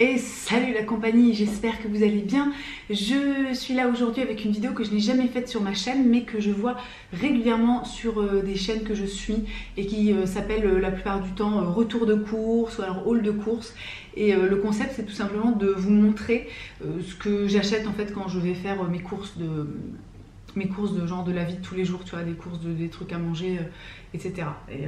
Et salut la compagnie, j'espère que vous allez bien. Je suis là aujourd'hui avec une vidéo que je n'ai jamais faite sur ma chaîne mais que je vois régulièrement sur des chaînes que je suis et qui s'appellent la plupart du temps retour de course ou alors haul de course. Et le concept c'est tout simplement de vous montrer ce que j'achète en fait quand je vais faire mes courses de genre de la vie de tous les jours, tu vois, des courses des trucs à manger, etc. Et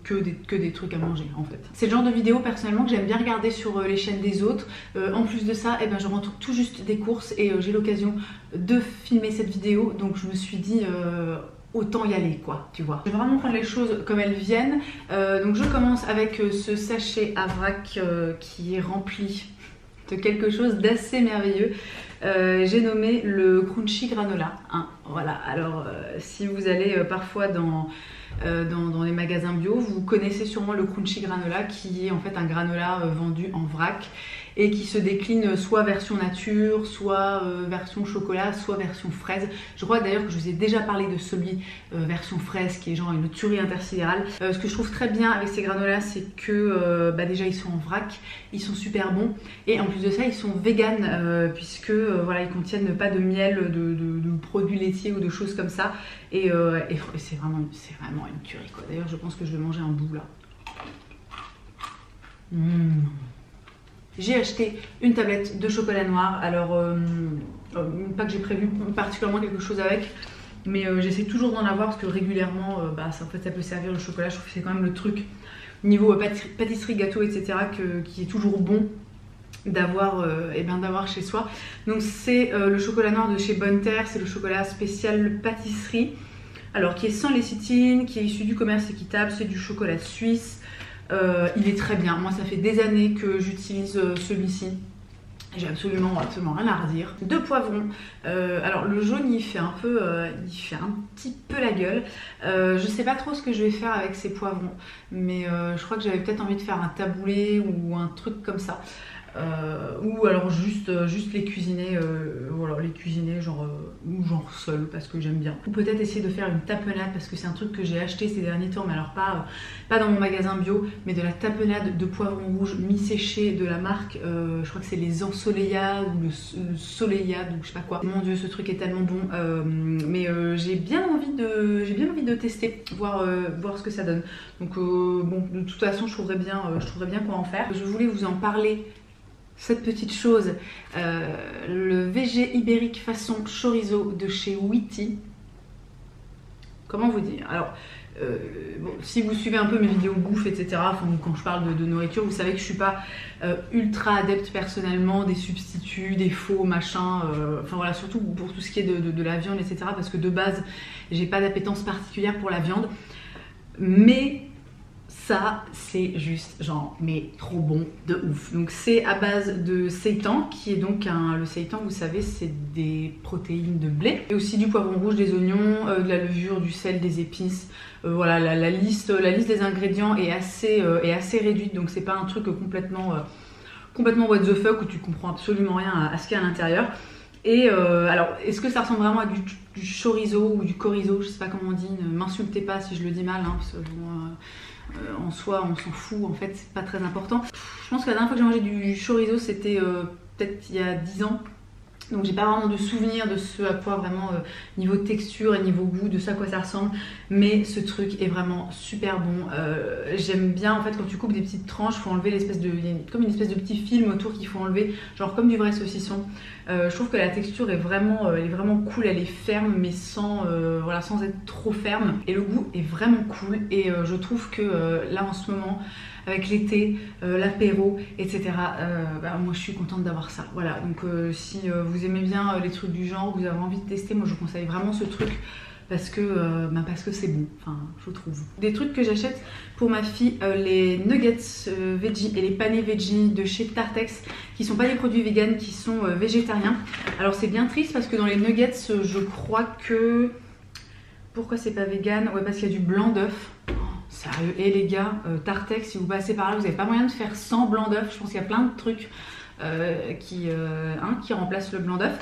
que des trucs à manger en fait. C'est le genre de vidéo personnellement que j'aime bien regarder sur les chaînes des autres. En plus de ça, eh ben, je rentre tout juste des courses et j'ai l'occasion de filmer cette vidéo, donc je me suis dit autant y aller quoi, tu vois. Je vais vraiment prendre les choses comme elles viennent. Donc je commence avec ce sachet à vrac qui est rempli de quelque chose d'assez merveilleux. J'ai nommé le crunchy granola, hein. Voilà, alors si vous allez parfois dans les magasins bio, vous connaissez sûrement le crunchy granola qui est en fait un granola vendu en vrac et qui se décline soit version nature, soit version chocolat, soit version fraise. Je crois d'ailleurs que je vous ai déjà parlé de celui version fraise qui est genre une tuerie intersidérale. Ce que je trouve très bien avec ces granolas, c'est que déjà ils sont en vrac, ils sont super bons et en plus de ça ils sont vegan puisque voilà, ils contiennent pas de miel, de produits laitiers ou de choses comme ça et c'est vraiment une tuerie quoi. D'ailleurs je pense que je vais manger un bout là. J'ai acheté une tablette de chocolat noir, alors pas que j'ai prévu particulièrement quelque chose avec, mais j'essaie toujours d'en avoir parce que régulièrement ça, en fait, ça peut servir le chocolat. Je trouve que c'est quand même le truc niveau pâtisserie, gâteau, etc. qui est toujours bon d'avoir chez soi. Donc c'est le chocolat noir de chez Bonne Terre, c'est le chocolat spécial pâtisserie, alors qui est sans lécithine, qui est issu du commerce équitable, c'est du chocolat suisse. Il est très bien, moi ça fait des années que j'utilise celui-ci. J'ai absolument rien à redire. Deux poivrons, alors le jaune il fait un petit peu la gueule. Je sais pas trop ce que je vais faire avec ces poivrons, mais je crois que j'avais peut-être envie de faire un taboulé ou un truc comme ça. Ou alors juste les cuisiner, voilà, les cuisiner genre seul parce que j'aime bien. Ou peut-être essayer de faire une tapenade parce que c'est un truc que j'ai acheté ces derniers temps, mais alors pas dans mon magasin bio, mais de la tapenade de poivrons rouges mi-séchés de la marque, je crois que c'est les Ensoleillades ou le Soleillade ou je sais pas quoi. Mon dieu, ce truc est tellement bon, mais j'ai bien envie de tester, voir ce que ça donne. Donc bon, de toute façon je trouverais bien quoi en faire. Je voulais vous en parler. Cette petite chose, le VG ibérique façon chorizo de chez Witty. Comment vous dire? Alors, bon, si vous suivez un peu mes vidéos bouffe, etc., enfin, quand je parle de nourriture, vous savez que je suis pas ultra adepte personnellement des substituts, des faux machins, enfin voilà, surtout pour tout ce qui est de la viande, etc., parce que de base, j'ai pas d'appétence particulière pour la viande, mais ça c'est juste genre mais trop bon de ouf. Donc c'est à base de seitan qui est donc le seitan, vous savez, c'est des protéines de blé et aussi du poivron rouge, des oignons, de la levure, du sel, des épices. Voilà, la liste des ingrédients est assez réduite, donc c'est pas un truc complètement what the fuck où tu comprends absolument rien à ce qu'il y a à l'intérieur. Et alors, est-ce que ça ressemble vraiment à du chorizo ou du chorizo, je sais pas comment on dit, ne m'insultez pas si je le dis mal, hein, parce que en soi on s'en fout, en fait c'est pas très important. Je pense que la dernière fois que j'ai mangé du chorizo c'était peut-être il y a 10 ans. Donc j'ai pas vraiment de souvenir de ce à quoi vraiment niveau texture et niveau goût de ça à quoi ça ressemble, mais ce truc est vraiment super bon. J'aime bien en fait quand tu coupes des petites tranches, il faut enlever l'espèce de, comme une espèce de petit film autour qu'il faut enlever, genre comme du vrai saucisson. Je trouve que la texture est vraiment cool, elle est ferme mais sans être trop ferme, et le goût est vraiment cool. Et je trouve que là en ce moment avec l'été, l'apéro, etc. Moi je suis contente d'avoir ça. Voilà, donc si vous aimez bien les trucs du genre, vous avez envie de tester, moi je vous conseille vraiment ce truc parce que c'est bon, enfin je trouve. Des trucs que j'achète pour ma fille, les nuggets veggie et les panés veggie de chez Tartex, qui sont pas des produits vegan, qui sont végétariens. Alors c'est bien triste parce que dans les nuggets, je crois que... Pourquoi c'est pas vegan? Ouais, parce qu'il y a du blanc d'œuf. Sérieux, et les gars, Tartex, si vous passez par là, vous n'avez pas moyen de faire sans blanc d'œuf. Je pense qu'il y a plein de trucs qui remplacent le blanc d'œuf.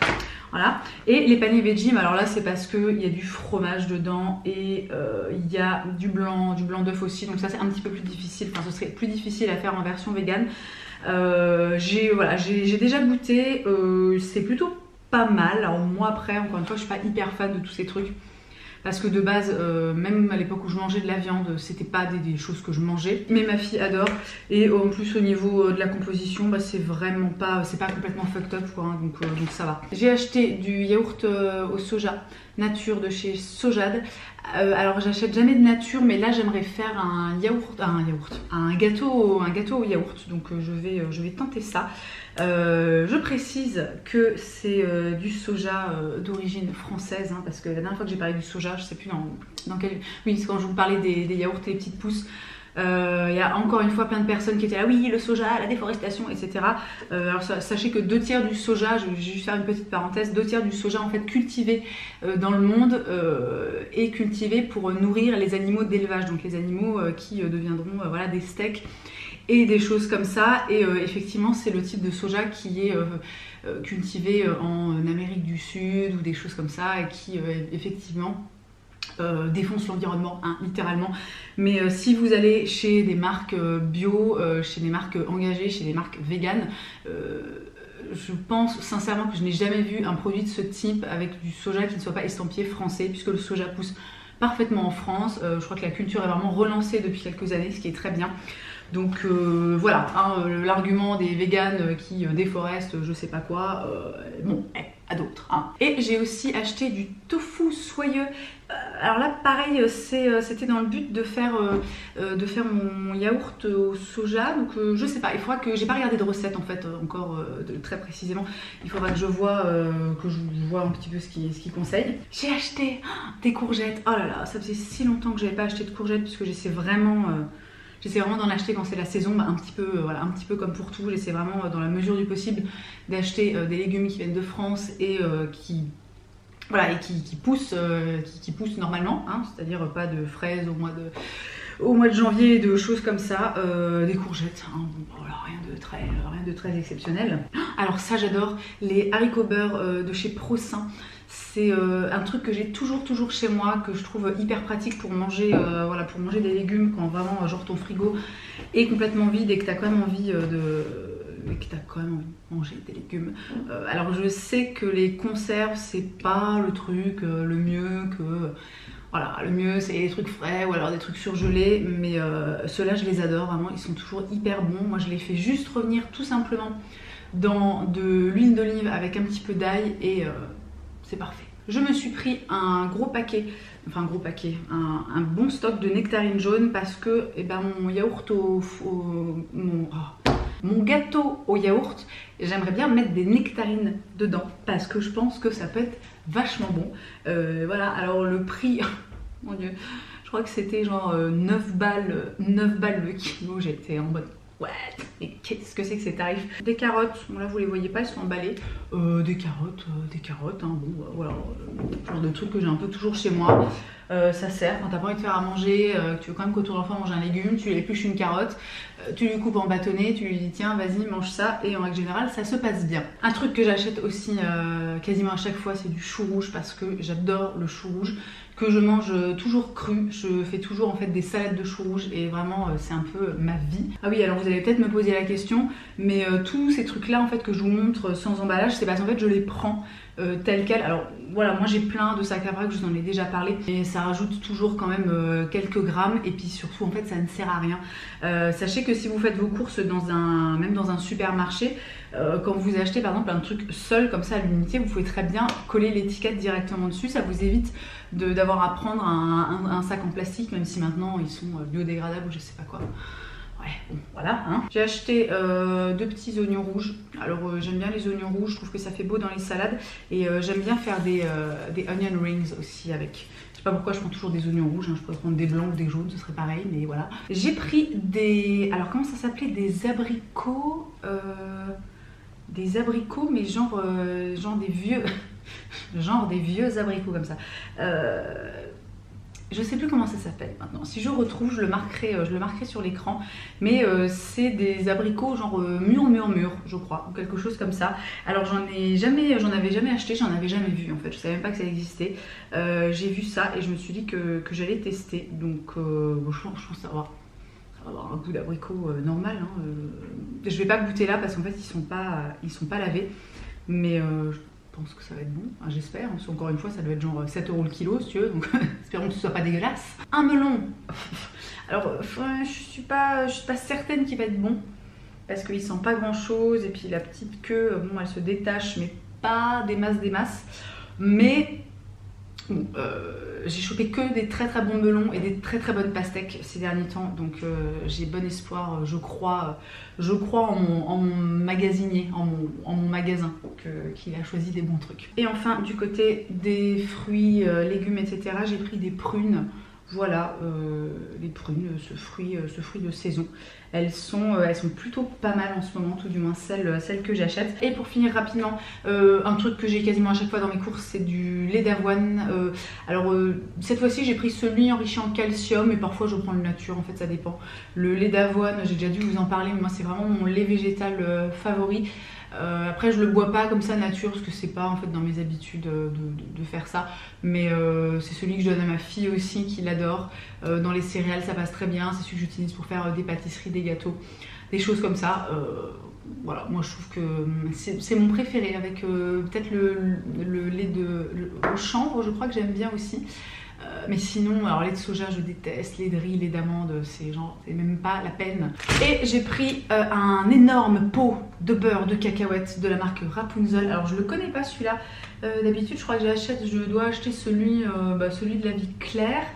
Voilà. Et les panés veggie, mais alors là c'est parce qu'il y a du fromage dedans et il y a du blanc d'œuf aussi. Donc ça c'est un petit peu plus difficile, enfin ce serait plus difficile à faire en version vegan. J'ai déjà goûté, c'est plutôt pas mal. Alors moi après, encore une fois, je suis pas hyper fan de tous ces trucs. Parce que de base, même à l'époque où je mangeais de la viande, c'était pas des choses que je mangeais. Mais ma fille adore. Et en plus au niveau de la composition, bah, c'est vraiment pas, c'est pas complètement fucked up quoi, hein, donc ça va. J'ai acheté du yaourt au soja nature de chez Sojade. Alors j'achète jamais de nature, mais là j'aimerais faire un gâteau au yaourt. Donc je vais tenter ça. Je précise que c'est du soja d'origine française, hein, parce que la dernière fois que j'ai parlé du soja, je sais plus dans quel... Oui, c'est quand je vous parlais des yaourts et des petites pousses. Il y a encore une fois plein de personnes qui étaient là, oui, le soja, la déforestation, etc. Alors sachez que 2/3 du soja, je vais juste faire une petite parenthèse, 2/3 du soja en fait cultivé dans le monde est cultivé pour nourrir les animaux d'élevage, donc les animaux qui deviendront voilà, des steaks et des choses comme ça. Et effectivement c'est le type de soja qui est cultivé en Amérique du Sud ou des choses comme ça et qui effectivement défonce l'environnement, hein, littéralement. Mais si vous allez chez des marques bio, chez des marques engagées, chez des marques véganes, je pense sincèrement que je n'ai jamais vu un produit de ce type avec du soja qui ne soit pas estampillé français, puisque le soja pousse parfaitement en France. Je crois que la culture est vraiment relancée depuis quelques années, ce qui est très bien. Donc voilà, hein, l'argument des véganes qui déforestent je sais pas quoi, bon, à d'autres. Hein. Et j'ai aussi acheté du tofu soyeux. Alors là pareil, c'était dans le but de faire mon yaourt au soja. Donc je sais pas, il faudra que... J'ai pas regardé de recette en fait encore très précisément. Il faudra que je vois un petit peu ce qu'il conseille. J'ai acheté des courgettes. Oh là là, ça faisait si longtemps que j'avais pas acheté de courgettes puisque j'essaie vraiment d'en acheter quand c'est la saison, bah, un petit peu comme pour tout. J'essaie vraiment dans la mesure du possible d'acheter des légumes qui viennent de France et qui poussent normalement, hein, c'est-à-dire pas de fraises au mois de janvier, de choses comme ça, des courgettes, hein, voilà, rien de très exceptionnel. Alors ça j'adore, les haricots beurre de chez Procin. C'est un truc que j'ai toujours chez moi, que je trouve hyper pratique pour manger, pour manger des légumes quand vraiment genre ton frigo est complètement vide et que t'as quand même envie de manger des légumes. Alors je sais que les conserves c'est pas le truc le mieux que... Voilà, le mieux c'est les trucs frais ou alors des trucs surgelés, mais ceux-là je les adore, vraiment, ils sont toujours hyper bons. Moi je les fais juste revenir tout simplement dans de l'huile d'olive avec un petit peu d'ail et c'est parfait. Je me suis pris un gros paquet, un bon stock de nectarines jaunes parce que mon yaourt mon gâteau au yaourt, j'aimerais bien mettre des nectarines dedans parce que je pense que ça peut être vachement bon. Voilà, alors le prix, mon dieu, je crois que c'était genre 9 balles le kilo, j'étais en mode what, mais qu'est-ce que c'est que ces tarifs? Des carottes, bon là vous les voyez pas, elles sont emballées. Des carottes, hein, bon voilà, genre de trucs que j'ai un peu toujours chez moi. Ça sert quand t'as pas envie de faire à manger, que tu veux quand même que ton enfant mange un légume, tu lui épluches une carotte, tu lui coupes en bâtonnets, tu lui dis tiens vas-y mange ça, et en règle générale ça se passe bien. Un truc que j'achète aussi quasiment à chaque fois c'est du chou rouge parce que j'adore le chou rouge, que je mange toujours cru. Je fais toujours en fait des salades de chou rouge et vraiment c'est un peu ma vie. Ah oui, alors vous allez peut-être me poser la question, mais tous ces trucs là en fait que je vous montre sans emballage, c'est parce qu'en fait je les prends tel quel. Alors voilà, moi j'ai plein de sacs à bras, que je vous en ai déjà parlé, et ça rajoute toujours quand même quelques grammes, et puis surtout en fait ça ne sert à rien. Sachez que si vous faites vos courses même dans un supermarché, quand vous achetez par exemple un truc seul comme ça à l'unité, vous pouvez très bien coller l'étiquette directement dessus, ça vous évite d'avoir à prendre un sac en plastique, même si maintenant ils sont biodégradables ou je sais pas quoi. Ouais, bon, voilà. Hein. J'ai acheté 2 petits oignons rouges. Alors j'aime bien les oignons rouges, je trouve que ça fait beau dans les salades. Et j'aime bien faire des onion rings aussi avec. Je sais pas pourquoi je prends toujours des oignons rouges, hein. Je pourrais prendre des blancs ou des jaunes, ce serait pareil, mais voilà. J'ai pris des... Alors comment ça s'appelait? Des abricots... Des abricots, mais genre des vieux... genre des vieux abricots comme ça. Je sais plus comment ça s'appelle maintenant. Si je retrouve, je le marquerai sur l'écran. Mais c'est des abricots genre mûr, je crois, ou quelque chose comme ça. Alors j'en avais jamais acheté, j'en avais jamais vu en fait. Je savais même pas que ça existait. J'ai vu ça et je me suis dit que j'allais tester. Donc je pense que ça va avoir un goût d'abricot normal. Hein. Je vais pas goûter là parce qu'en fait ils sont pas lavés. Mais je pense que ça va être bon, enfin, j'espère. Parce qu'encore une fois ça doit être genre 7 € le kilo si tu veux. Donc espérons que ce soit pas dégueulasse. Un melon. Alors je suis pas certaine qu'il va être bon. Parce qu'il sent pas grand chose. Et puis la petite queue, bon elle se détache mais pas des masses. Mais bon, j'ai chopé que des très bons melons et des très bonnes pastèques ces derniers temps. Donc j'ai bon espoir, je crois en mon magasinier, en mon magasin qu'il a choisi des bons trucs. Et enfin du côté des fruits, légumes, etc. j'ai pris des prunes. Voilà, les prunes, ce fruit de saison. Elles sont plutôt pas mal en ce moment, tout du moins celles que j'achète. Et pour finir rapidement, un truc que j'ai quasiment à chaque fois dans mes courses, c'est du lait d'avoine. Cette fois-ci j'ai pris celui enrichi en calcium et parfois je prends le nature, en fait ça dépend. Le lait d'avoine, j'ai déjà dû vous en parler, mais moi c'est vraiment mon lait végétal favori. Après je le bois pas comme ça nature parce que c'est pas en fait dans mes habitudes de faire ça, mais c'est celui que je donne à ma fille aussi qui l'adore. Dans les céréales ça passe très bien, c'est celui que j'utilise pour faire des pâtisseries, des gâteaux, des choses comme ça. Voilà, moi je trouve que c'est mon préféré avec peut-être le lait au chanvre, je crois que j'aime bien aussi. Mais sinon, alors lait de soja je déteste, lait de riz, lait d'amande, c'est même pas la peine. Et j'ai pris un énorme pot de beurre de cacahuètes de la marque Rapunzel. Alors je le connais pas celui-là, d'habitude je crois que je dois acheter celui de la vie claire.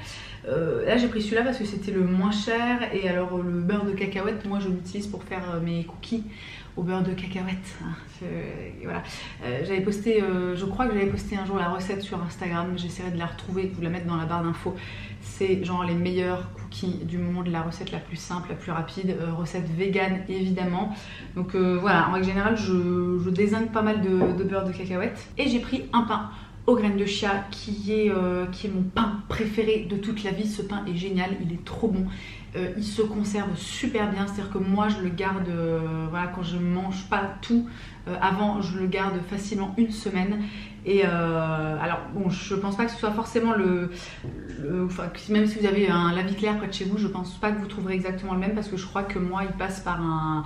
Là j'ai pris celui-là parce que c'était le moins cher. Et alors le beurre de cacahuètes, moi je l'utilise pour faire mes cookies au beurre de cacahuètes. Voilà. J'avais posté, je crois que j'avais posté un jour la recette sur Instagram. J'essaierai de la retrouver, de vous la mettre dans la barre d'infos. C'est genre les meilleurs cookies du monde, la recette la plus simple, la plus rapide, recette vegan évidemment. Donc voilà, en règle générale je dézingue pas mal de beurre de cacahuètes. Et j'ai pris un pain aux graines de chia qui est mon pain préféré de toute la vie. Ce pain est génial, il est trop bon. Il se conserve super bien, c'est-à-dire que moi je le garde, voilà, quand je mange pas tout, avant je le garde facilement une semaine. Et alors bon, je pense pas que ce soit forcément enfin, même si vous avez un La Vie Claire près de chez vous, je pense pas que vous trouverez exactement le même parce que je crois que moi il passe par un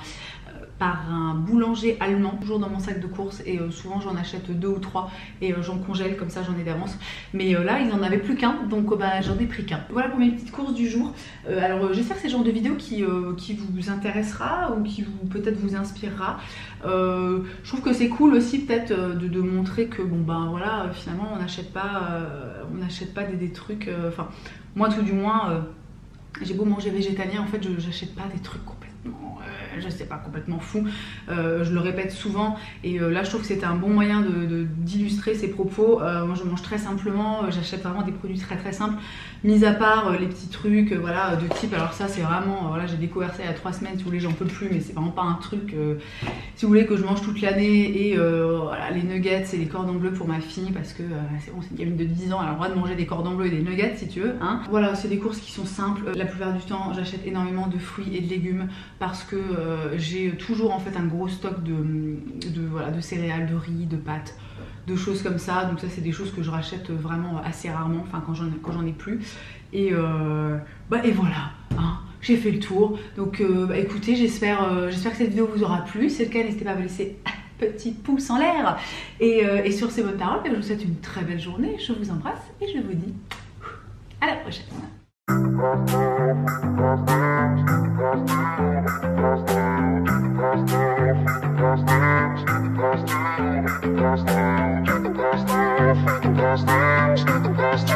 boulanger allemand, toujours dans mon sac de course, et souvent j'en achète 2 ou 3 et j'en congèle, comme ça j'en ai d'avance. Mais là ils en avaient plus qu'un, donc j'en ai pris qu'un. Voilà pour mes petites courses du jour. Alors j'espère que c'est le genre de vidéo qui vous intéressera ou qui peut-être vous inspirera. Je trouve que c'est cool aussi peut-être de montrer que bon voilà, finalement on n'achète pas des trucs, enfin moi tout du moins j'ai beau manger végétalien, en fait j'achète pas des trucs complètement je sais pas, complètement fou. Je le répète souvent et là je trouve que c'était un bon moyen d'illustrer ces propos. Moi je mange très simplement, j'achète vraiment des produits très simples, mis à part les petits trucs voilà, de type, alors ça c'est vraiment, voilà, j'ai découvert ça il y a 3 semaines, si vous voulez j'en peux plus, mais c'est vraiment pas un truc si vous voulez que je mange toute l'année. Et voilà, les nuggets et les cordons bleus pour ma fille parce que c'est bon, c'est une gamine de 10 ans, elle a le droit de manger des cordons bleus et des nuggets si tu veux, hein. Voilà, c'est des courses qui sont simples. La plupart du temps j'achète énormément de fruits et de légumes parce que j'ai toujours en fait un gros stock de céréales, de riz, de pâtes, de choses comme ça. Donc ça c'est des choses que je rachète vraiment assez rarement, enfin quand j'en ai plus. Et voilà, hein, j'ai fait le tour. Donc écoutez, j'espère que cette vidéo vous aura plu. Si c'est le cas, n'hésitez pas à me laisser un petit pouce en l'air. Et sur ces bonnes paroles, je vous souhaite une très belle journée. Je vous embrasse et je vous dis à la prochaine. Past